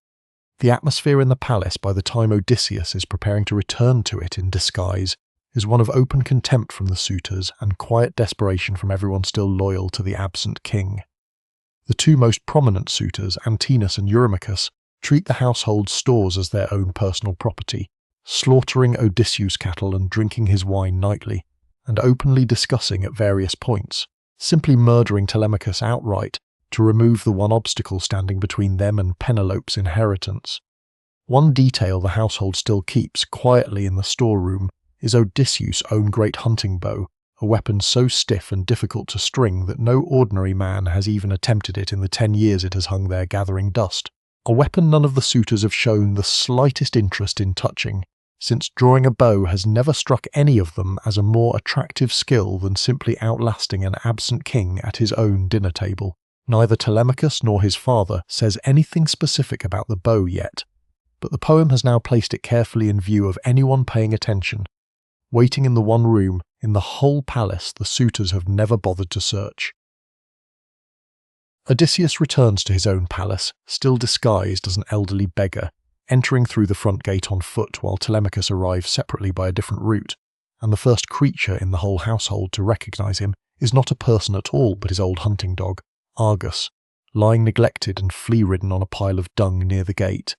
The atmosphere in the palace by the time Odysseus is preparing to return to it in disguise is one of open contempt from the suitors and quiet desperation from everyone still loyal to the absent king. The 2 most prominent suitors, Antinous and Eurymachus, treat the household stores as their own personal property, slaughtering Odysseus' cattle and drinking his wine nightly, and openly discussing at various points, simply murdering Telemachus outright to remove the one obstacle standing between them and Penelope's inheritance. One detail the household still keeps quietly in the storeroom is Odysseus' own great hunting bow, a weapon so stiff and difficult to string that no ordinary man has even attempted it in the 10 years it has hung there gathering dust, a weapon none of the suitors have shown the slightest interest in touching, since drawing a bow has never struck any of them as a more attractive skill than simply outlasting an absent king at his own dinner table. Neither Telemachus nor his father says anything specific about the bow yet, but the poem has now placed it carefully in view of anyone paying attention, waiting in the one room in the whole palace the suitors have never bothered to search. Odysseus returns to his own palace, still disguised as an elderly beggar, entering through the front gate on foot while Telemachus arrives separately by a different route, and the first creature in the whole household to recognise him is not a person at all but his old hunting dog, Argus, lying neglected and flea-ridden on a pile of dung near the gate,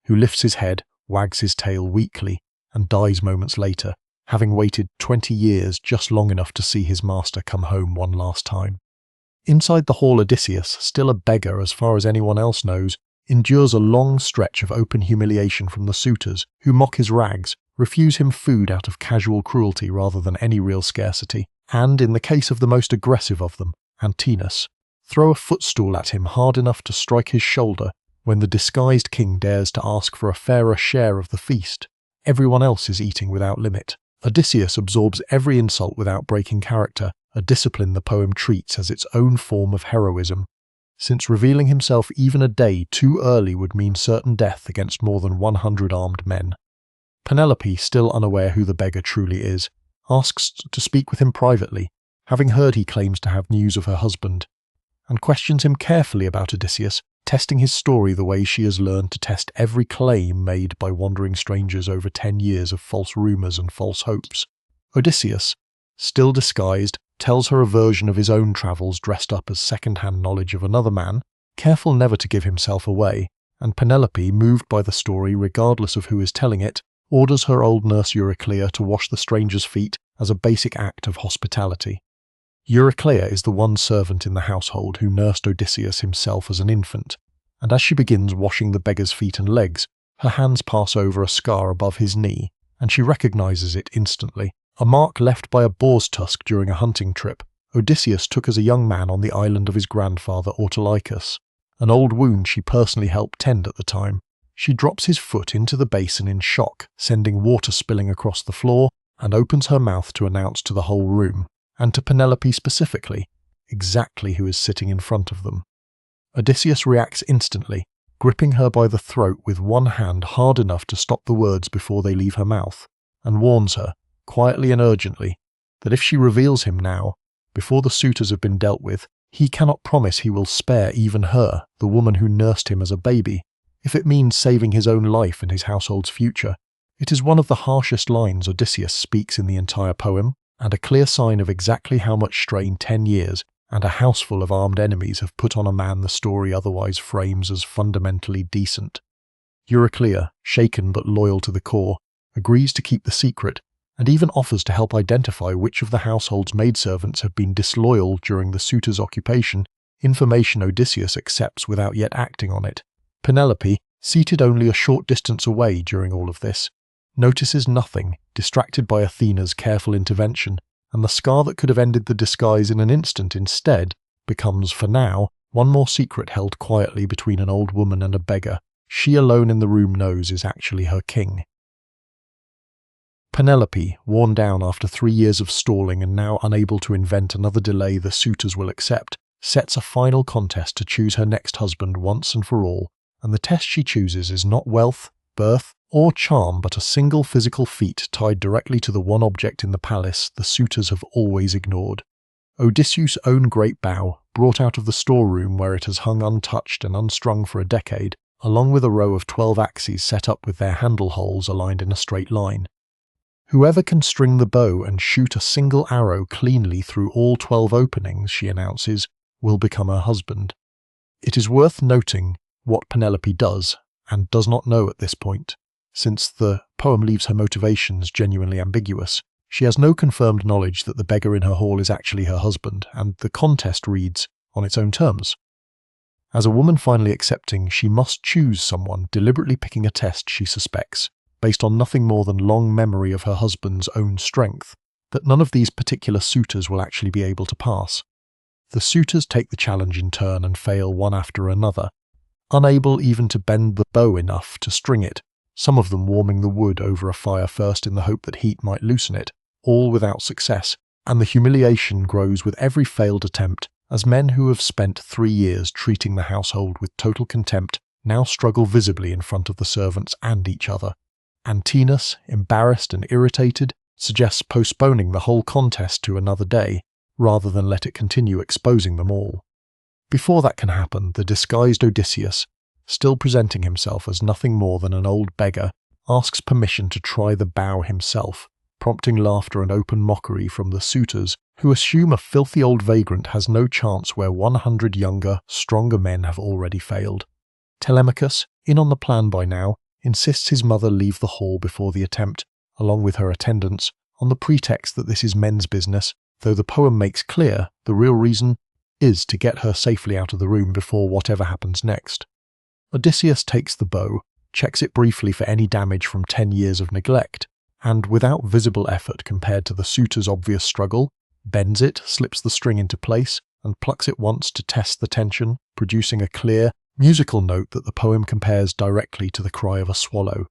who lifts his head, wags his tail weakly, and dies moments later, having waited 20 years just long enough to see his master come home one last time. Inside the hall, Odysseus, still a beggar as far as anyone else knows, endures a long stretch of open humiliation from the suitors, who mock his rags, refuse him food out of casual cruelty rather than any real scarcity, and, in the case of the most aggressive of them, Antinous, throw a footstool at him hard enough to strike his shoulder when the disguised king dares to ask for a fairer share of the feast. Everyone else is eating without limit. Odysseus absorbs every insult without breaking character, a discipline the poem treats as its own form of heroism, since revealing himself even a day too early would mean certain death against more than 100 armed men. Penelope, still unaware who the beggar truly is, asks to speak with him privately, having heard he claims to have news of her husband, and questions him carefully about Odysseus, testing his story the way she has learned to test every claim made by wandering strangers over 10 years of false rumours and false hopes. Odysseus, still disguised, tells her a version of his own travels dressed up as second-hand knowledge of another man, careful never to give himself away, and Penelope, moved by the story regardless of who is telling it, orders her old nurse Euryclea to wash the stranger's feet as a basic act of hospitality. Eurycleia is the one servant in the household who nursed Odysseus himself as an infant, and as she begins washing the beggar's feet and legs, her hands pass over a scar above his knee, and she recognizes it instantly, a mark left by a boar's tusk during a hunting trip Odysseus took as a young man on the island of his grandfather Autolycus, an old wound she personally helped tend at the time. She drops his foot into the basin in shock, sending water spilling across the floor, and opens her mouth to announce to the whole room, and to Penelope specifically, exactly who is sitting in front of them. Odysseus reacts instantly, gripping her by the throat with one hand hard enough to stop the words before they leave her mouth, and warns her, quietly and urgently, that if she reveals him now, before the suitors have been dealt with, he cannot promise he will spare even her, the woman who nursed him as a baby, if it means saving his own life and his household's future. It is one of the harshest lines Odysseus speaks in the entire poem, and a clear sign of exactly how much strain 10 years and a houseful of armed enemies have put on a man the story otherwise frames as fundamentally decent. Eurycleia, shaken but loyal to the core, agrees to keep the secret, and even offers to help identify which of the household's maidservants have been disloyal during the suitor's occupation, information Odysseus accepts without yet acting on it. Penelope, seated only a short distance away during all of this, notices nothing, distracted by Athena's careful intervention, and the scar that could have ended the disguise in an instant instead becomes, for now, one more secret held quietly between an old woman and a beggar she alone in the room knows is actually her king. Penelope, worn down after 3 years of stalling and now unable to invent another delay the suitors will accept, sets a final contest to choose her next husband once and for all, and the test she chooses is not wealth, birth, or charm but a single physical feat tied directly to the one object in the palace the suitors have always ignored. Odysseus' own great bow, brought out of the storeroom where it has hung untouched and unstrung for a decade, along with a row of 12 axes set up with their handle holes aligned in a straight line. Whoever can string the bow and shoot a single arrow cleanly through all 12 openings, she announces, will become her husband. It is worth noting what Penelope does and does not know at this point. Since the poem leaves her motivations genuinely ambiguous, she has no confirmed knowledge that the beggar in her hall is actually her husband, and the contest reads on its own terms. As a woman finally accepting, she must choose someone, deliberately picking a test she suspects, based on nothing more than long memory of her husband's own strength, that none of these particular suitors will actually be able to pass. The suitors take the challenge in turn and fail one after another, unable even to bend the bow enough to string it, some of them warming the wood over a fire first in the hope that heat might loosen it, all without success, and the humiliation grows with every failed attempt as men who have spent 3 years treating the household with total contempt now struggle visibly in front of the servants and each other. Antinous, embarrassed and irritated, suggests postponing the whole contest to another day, rather than let it continue exposing them all. Before that can happen, the disguised Odysseus, still presenting himself as nothing more than an old beggar, asks permission to try the bow himself, prompting laughter and open mockery from the suitors, who assume a filthy old vagrant has no chance where 100 younger, stronger men have already failed. Telemachus, in on the plan by now, insists his mother leave the hall before the attempt, along with her attendants, on the pretext that this is men's business, though the poem makes clear the real reason is to get her safely out of the room before whatever happens next. Odysseus takes the bow, checks it briefly for any damage from 10 years of neglect, and without visible effort compared to the suitor's obvious struggle, bends it, slips the string into place, and plucks it once to test the tension, producing a clear, musical note that the poem compares directly to the cry of a swallow.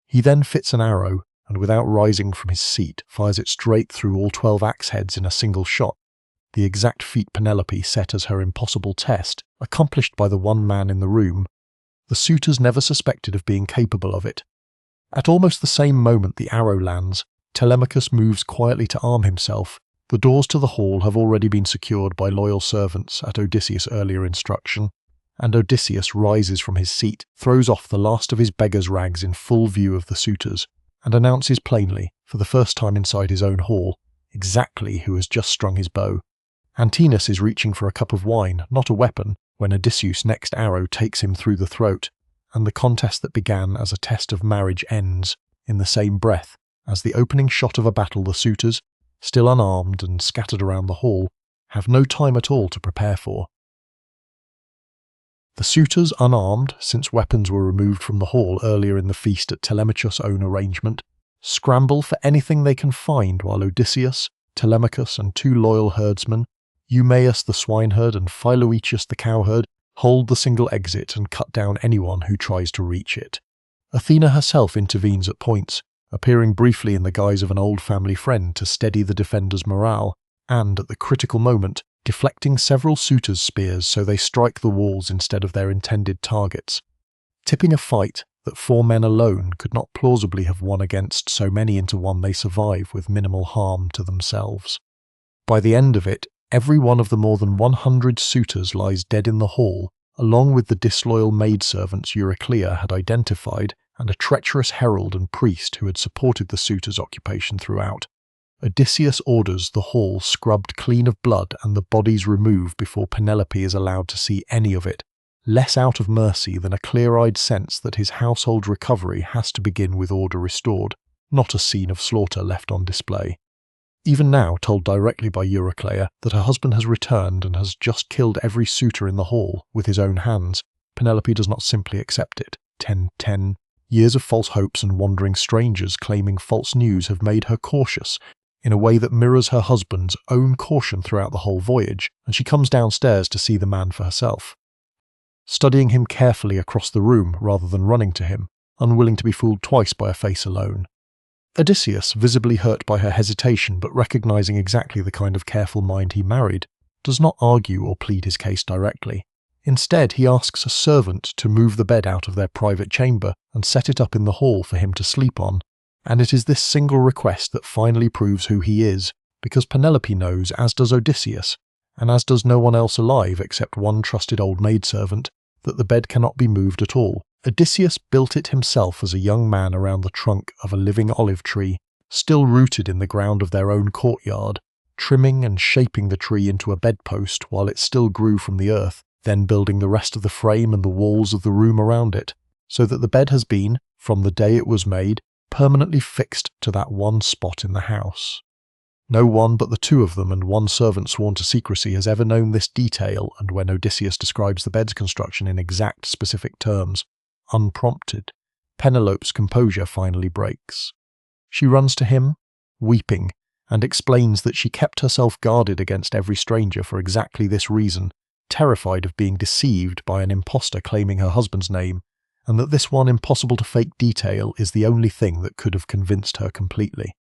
He then fits an arrow, and without rising from his seat, fires it straight through all 12 axe heads in a single shot, the exact feat Penelope set as her impossible test, accomplished by the one man in the room. The suitors never suspected of being capable of it. At almost the same moment the arrow lands, Telemachus moves quietly to arm himself. The doors to the hall have already been secured by loyal servants at Odysseus' earlier instruction, and Odysseus rises from his seat, throws off the last of his beggar's rags in full view of the suitors, and announces plainly, for the first time inside his own hall, exactly who has just strung his bow. Antinous is reaching for a cup of wine, not a weapon, when Odysseus' next arrow takes him through the throat, and the contest that began as a test of marriage ends, in the same breath, as the opening shot of a battle the suitors, still unarmed and scattered around the hall, have no time at all to prepare for. The suitors, unarmed, since weapons were removed from the hall earlier in the feast at Telemachus' own arrangement, scramble for anything they can find while Odysseus, Telemachus and two loyal herdsmen, Eumaeus the swineherd and Philoetius the cowherd, hold the single exit and cut down anyone who tries to reach it. Athena herself intervenes at points, appearing briefly in the guise of an old family friend to steady the defenders' morale, and, at the critical moment, deflecting several suitors' spears so they strike the walls instead of their intended targets, tipping a fight that 4 men alone could not plausibly have won against so many into one they survive with minimal harm to themselves. By the end of it, every one of the more than 100 suitors lies dead in the hall, along with the disloyal maidservants Euryclea had identified and a treacherous herald and priest who had supported the suitors' occupation throughout. Odysseus orders the hall scrubbed clean of blood and the bodies removed before Penelope is allowed to see any of it, less out of mercy than a clear-eyed sense that his household recovery has to begin with order restored, not a scene of slaughter left on display. Even now told directly by Euryclea that her husband has returned and has just killed every suitor in the hall with his own hands, Penelope does not simply accept it. 10. Years of false hopes and wandering strangers claiming false news have made her cautious, in a way that mirrors her husband's own caution throughout the whole voyage, and she comes downstairs to see the man for herself. Studying him carefully across the room rather than running to him, unwilling to be fooled twice by a face alone. Odysseus, visibly hurt by her hesitation but recognizing exactly the kind of careful mind he married, does not argue or plead his case directly. Instead, he asks a servant to move the bed out of their private chamber and set it up in the hall for him to sleep on, and it is this single request that finally proves who he is, because Penelope knows, as does Odysseus, and as does no one else alive except one trusted old maidservant, that the bed cannot be moved at all. Odysseus built it himself as a young man around the trunk of a living olive tree, still rooted in the ground of their own courtyard, trimming and shaping the tree into a bedpost while it still grew from the earth, then building the rest of the frame and the walls of the room around it, so that the bed has been, from the day it was made, permanently fixed to that one spot in the house. No one but the two of them and one servant sworn to secrecy has ever known this detail, and when Odysseus describes the bed's construction in exact specific terms, unprompted, Penelope's composure finally breaks. She runs to him, weeping, and explains that she kept herself guarded against every stranger for exactly this reason, terrified of being deceived by an impostor claiming her husband's name, and that this one impossible-to-fake detail is the only thing that could have convinced her completely.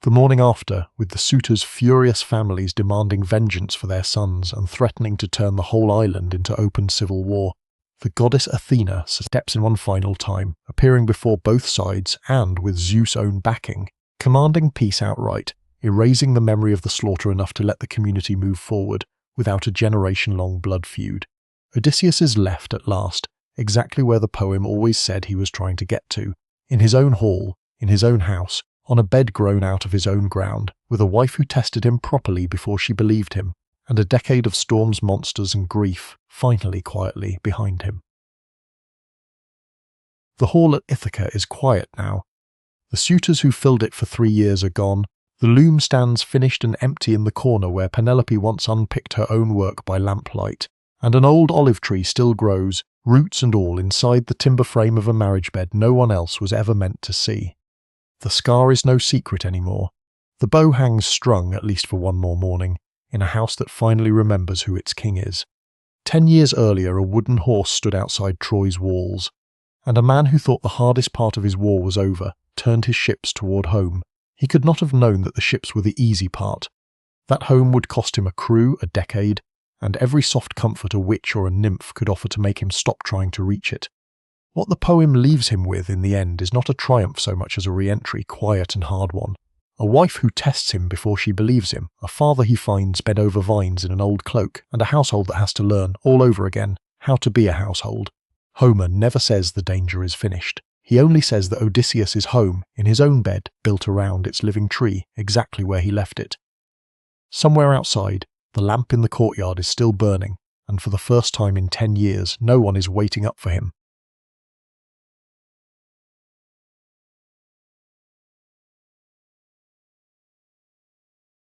The morning after, with the suitors' furious families demanding vengeance for their sons and threatening to turn the whole island into open civil war, the goddess Athena steps in one final time, appearing before both sides and with Zeus' own backing, commanding peace outright, erasing the memory of the slaughter enough to let the community move forward without a generation-long blood feud. Odysseus is left at last, exactly where the poem always said he was trying to get to, in his own hall, in his own house, on a bed grown out of his own ground, with a wife who tested him properly before she believed him, and a decade of storms, monsters and grief finally quietly behind him. The hall at Ithaca is quiet now. The suitors who filled it for 3 years are gone. The loom stands finished and empty in the corner where Penelope once unpicked her own work by lamplight, and an old olive tree still grows, roots and all, inside the timber frame of a marriage bed no one else was ever meant to see. The scar is no secret anymore. The bow hangs strung, at least for one more morning, in a house that finally remembers who its king is. 10 years earlier, a wooden horse stood outside Troy's walls, and a man who thought the hardest part of his war was over turned his ships toward home. He could not have known that the ships were the easy part. That home would cost him a crew, a decade, and every soft comfort a witch or a nymph could offer to make him stop trying to reach it. What the poem leaves him with in the end is not a triumph so much as a re-entry, quiet and hard one. A wife who tests him before she believes him, a father he finds bent over vines in an old cloak, and a household that has to learn, all over again, how to be a household. Homer never says the danger is finished. He only says that Odysseus is home, in his own bed, built around its living tree, exactly where he left it. Somewhere outside, the lamp in the courtyard is still burning, and for the first time in 10 years, no one is waiting up for him,